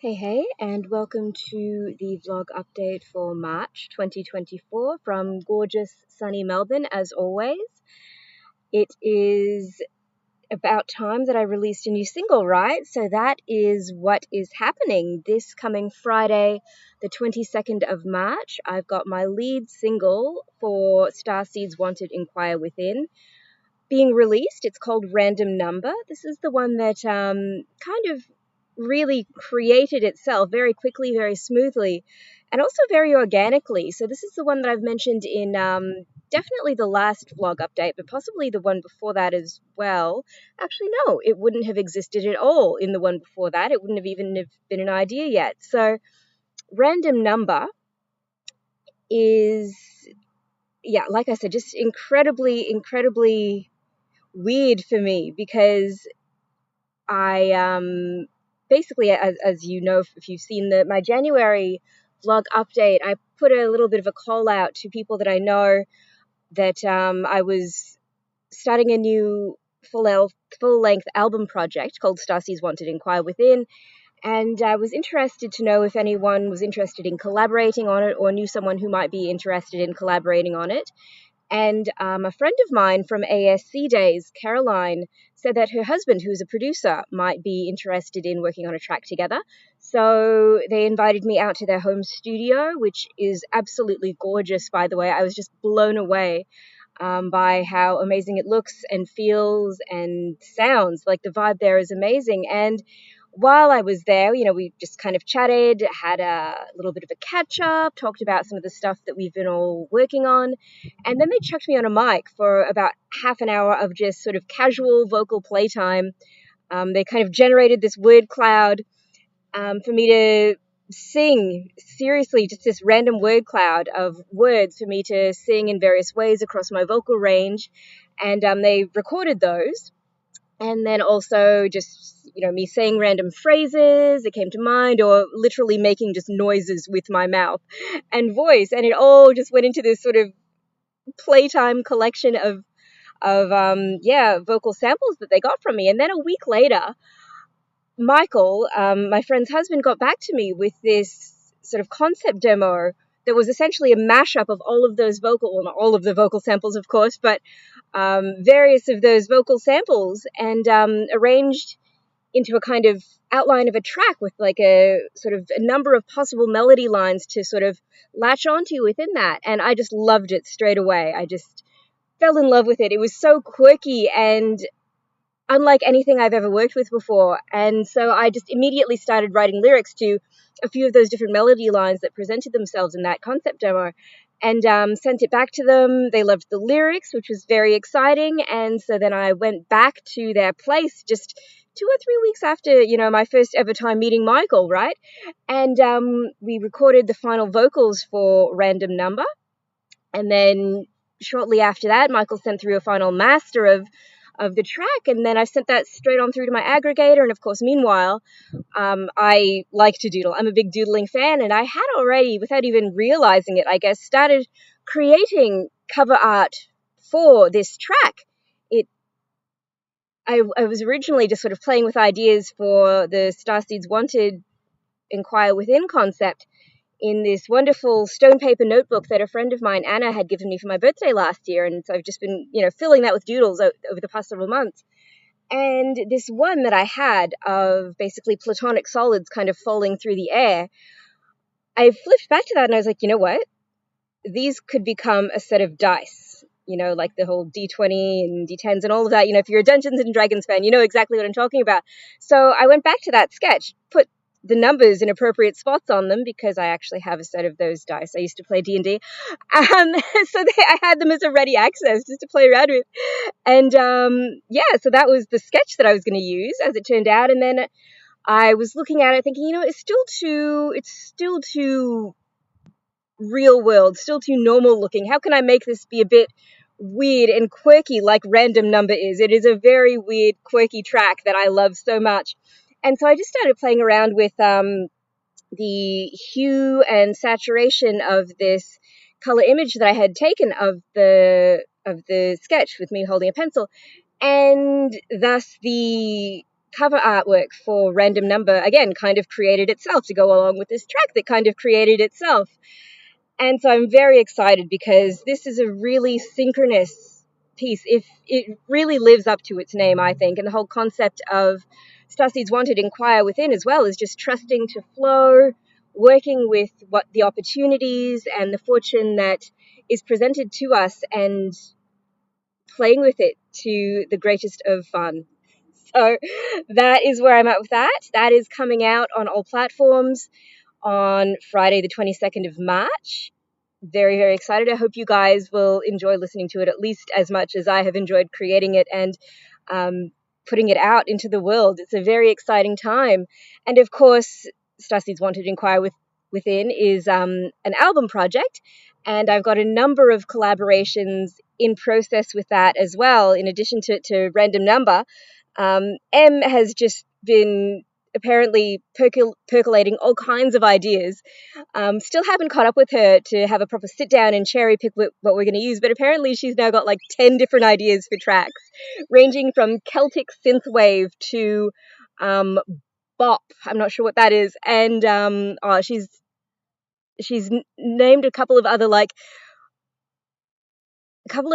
Hey, and welcome to the vlog update for March 2024 from gorgeous sunny Melbourne, as always. It is about time that I released a new single, right? So that is what is happening this coming Friday, the 22nd of March. I've got my lead single for STARSEEDS Wanted, Enquire Within being released. It's called Random Number. This is the one that kind of really created itself very quickly, very smoothly, and also very organically. So this is the one that I've mentioned in definitely the last vlog update, but possibly the one before that as well. Actually, no, it wouldn't have existed at all in the one before that. It wouldn't have even have been an idea yet. So Random Number is, yeah, like I said, just incredibly weird for me because I basically, as you know, if you've seen my January vlog update, I put a little bit of a call out to people that I know that I was starting a new full-length album project called STARSEEDS Wanted, Enquire Within, and I was interested to know if anyone was interested in collaborating on it or knew someone who might be interested in collaborating on it. And a friend of mine from ASC days, Caroline, said that her husband, who's a producer, might be interested in working on a track together. So they invited me out to their home studio, which is absolutely gorgeous, by the way. I was just blown away by how amazing it looks and feels and sounds. Like the vibe there is amazing. And while I was there, we just kind of chatted, had a little bit of a catch up, talked about some of the stuff that we've been all working on. And then they chucked me on a mic for about half an hour of just sort of casual vocal playtime. They kind of generated this word cloud for me to sing, seriously, just this random word cloud of words for me to sing in various ways across my vocal range. And they recorded those. And then also just, me saying random phrases that came to mind or literally making just noises with my mouth and voice. And it all just went into this sort of playtime collection of vocal samples that they got from me. And then a week later, Michael, my friend's husband, got back to me with this sort of concept demo that was essentially a mashup of all of those well, not all of the vocal samples, of course, but various of those vocal samples, and arranged into a kind of outline of a track with like a sort of a number of possible melody lines to sort of latch onto within that. And I just loved it straight away. I just fell in love with it. It was so quirky and unlike anything I've ever worked with before. And so I just immediately started writing lyrics to a few of those different melody lines that presented themselves in that concept demo, and sent it back to them. They loved the lyrics, which was very exciting. And so then I went back to their place just 2 or 3 weeks after, my first ever time meeting Michael, right? And we recorded the final vocals for Random Number. And then shortly after that, Michael sent through a final master of the track, and then I sent that straight on through to my aggregator. And of course, meanwhile, I like to doodle. I'm a big doodling fan, and I had already, without even realizing it, I guess, started creating cover art for this track. I was originally just sort of playing with ideas for the STARSEEDS Wanted Enquire Within concept in this wonderful stone paper notebook that a friend of mine, Anna, had given me for my birthday last year. And so I've just been, filling that with doodles over the past several months. And this one that I had of basically platonic solids kind of falling through the air, I flipped back to that and I was like, you know what? These could become a set of dice, like the whole D20 and D10s and all of that. If you're a Dungeons and Dragons fan, you know exactly what I'm talking about. So I went back to that sketch, put the numbers in appropriate spots on them because I actually have a set of those dice. I used to play D&D. So I had them as a ready access just to play around with. And so that was the sketch that I was going to use as it turned out. And then I was looking at it thinking, it's still too real world, still too normal looking. How can I make this be a bit weird and quirky like Random Number is? It is a very weird, quirky track that I love so much. And so I just started playing around with the hue and saturation of this color image that I had taken of the sketch with me holding a pencil, and thus the cover artwork for Random Number, again, kind of created itself to go along with this track that kind of created itself. And so I'm very excited because this is a really synchronous piece. If it really lives up to its name, I think, and the whole concept of STARSEEDS Wanted, enquire within as well, is just trusting to flow, working with what the opportunities and the fortune that is presented to us and playing with it to the greatest of fun. So that is where I'm at with that. That is coming out on all platforms on Friday, the 22nd of March. Very, very excited. I hope you guys will enjoy listening to it at least as much as I have enjoyed creating it and putting it out into the world. It's a very exciting time. And of course, STARSEEDS Wanted, enquire within is an album project. And I've got a number of collaborations in process with that as well, in addition to Random Number. M has just been apparently percolating all kinds of ideas. Still haven't caught up with her to have a proper sit down and cherry pick what we're going to use, but apparently she's now got like 10 different ideas for tracks, ranging from Celtic synthwave to bop. I'm not sure what that is. And she's named a couple of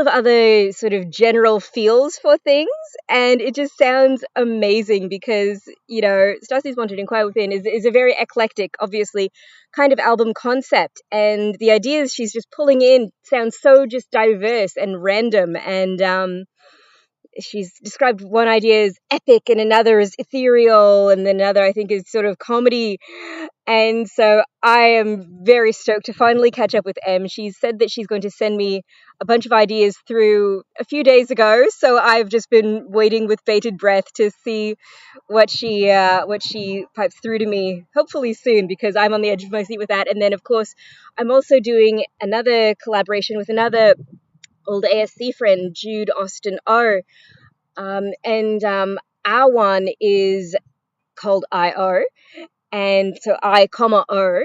other sort of general feels for things, and it just sounds amazing because, you know, STARSEEDS Wanted, enquire within is a very eclectic, obviously, kind of album concept, and the ideas she's just pulling in sound so just diverse and random, and she's described one idea as epic and another as ethereal, and then another I think is sort of comedy. And so I am very stoked to finally catch up with M. She said that she's going to send me a bunch of ideas through a few days ago, so I've just been waiting with bated breath to see what she pipes through to me, hopefully soon, because I'm on the edge of my seat with that. And then of course I'm also doing another collaboration with another old ASC friend, Jude Austin O. And our one is called IO, and so I, comma O,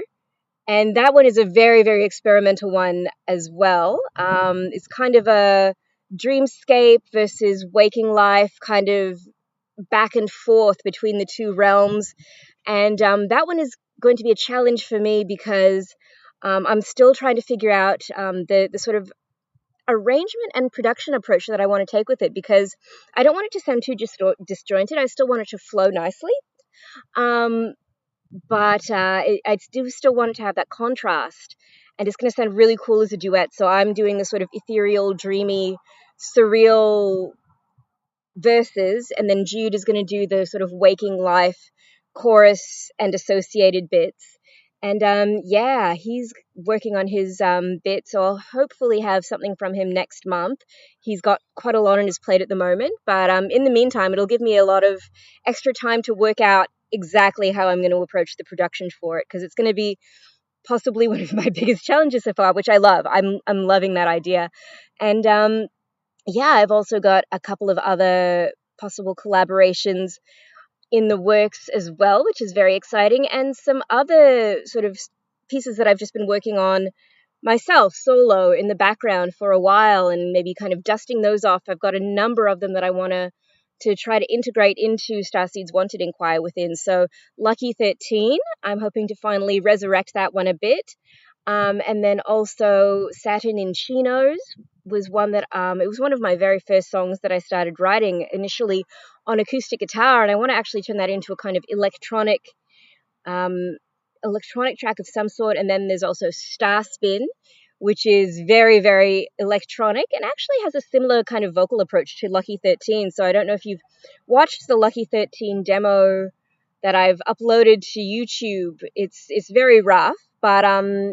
and that one is a very, very experimental one as well. It's kind of a dreamscape versus waking life, kind of back and forth between the two realms, and that one is going to be a challenge for me because I'm still trying to figure out the sort of arrangement and production approach that I want to take with it, because I don't want it to sound too disjointed. I still want it to flow nicely. But I do still want it to have that contrast, and it's going to sound really cool as a duet. So I'm doing the sort of ethereal, dreamy, surreal verses, and then Jude is going to do the sort of waking life chorus and associated bits. And yeah, he's working on his bit, so I'll hopefully have something from him next month. He's got quite a lot on his plate at the moment, but in the meantime, it'll give me a lot of extra time to work out exactly how I'm going to approach the production for it, because it's going to be possibly one of my biggest challenges so far, which I love. I'm loving that idea. And yeah, I've also got a couple of other possible collaborations in the works as well, which is very exciting, and some other sort of pieces that I've just been working on myself solo in the background for a while, and maybe kind of dusting those off. I've got a number of them that I want to try to integrate into STARSEEDS Wanted, enquire within. So Lucky 13, I'm hoping to finally resurrect that one a bit. And then also Saturn in Chinos was one that it was one of my very first songs that I started writing initially on acoustic guitar, and I want to actually turn that into a kind of electronic track of some sort. And then there's also Star Spin, which is very, very electronic and actually has a similar kind of vocal approach to Lucky 13. So I don't know if you've watched the Lucky 13 demo that I've uploaded to YouTube. It's very rough, but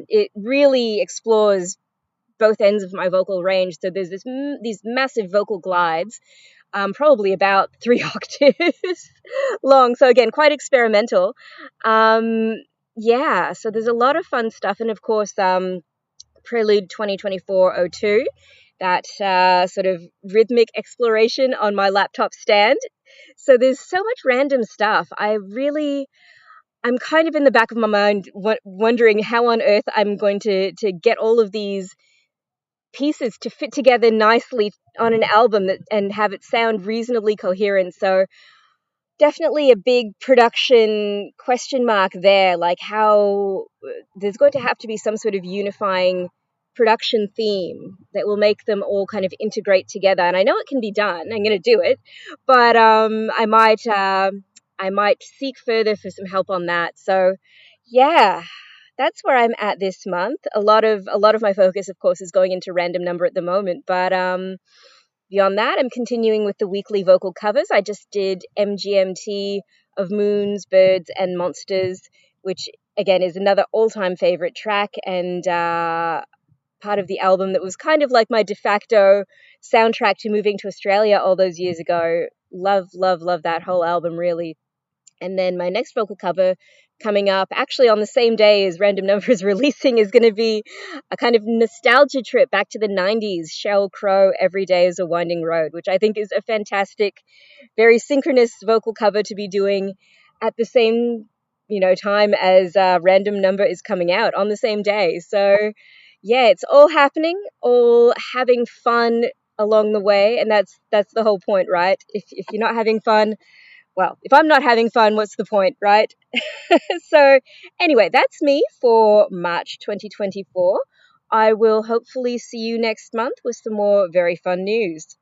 it really explores both ends of my vocal range. So there's these massive vocal glides, probably about 3 octaves long. So again, quite experimental. Yeah, so there's a lot of fun stuff. And of course, Prelude 2024-02, that sort of rhythmic exploration on my laptop stand. So there's so much random stuff. I'm kind of in the back of my mind wondering how on earth I'm going to get all of these pieces to fit together nicely on an album and have it sound reasonably coherent. So definitely a big production question mark there. Like, how there's going to have to be some sort of unifying production theme that will make them all kind of integrate together. And I know it can be done. I'm going to do it, but I might seek further for some help on that. So, yeah, that's where I'm at this month. A lot of my focus, of course, is going into random number at the moment, but beyond that, I'm continuing with the weekly vocal covers. I just did MGMT of Moons, Birds, and Monsters, which again is another all-time favorite track, and part of the album that was kind of like my de facto soundtrack to moving to Australia all those years ago. Love, love, love that whole album, really. And then my next vocal cover coming up, actually on the same day as Random Numbers releasing, is going to be a kind of nostalgia trip back to the 90s. Sheryl Crow, Every Day is a Winding Road, which I think is a fantastic, very synchronous vocal cover to be doing at the same, time as Random Number is coming out on the same day. So, yeah, it's all happening, all having fun along the way, and that's the whole point, right? If you're not having fun, well, if I'm not having fun, what's the point, right? So, anyway, that's me for March 2024. I will hopefully see you next month with some more very fun news.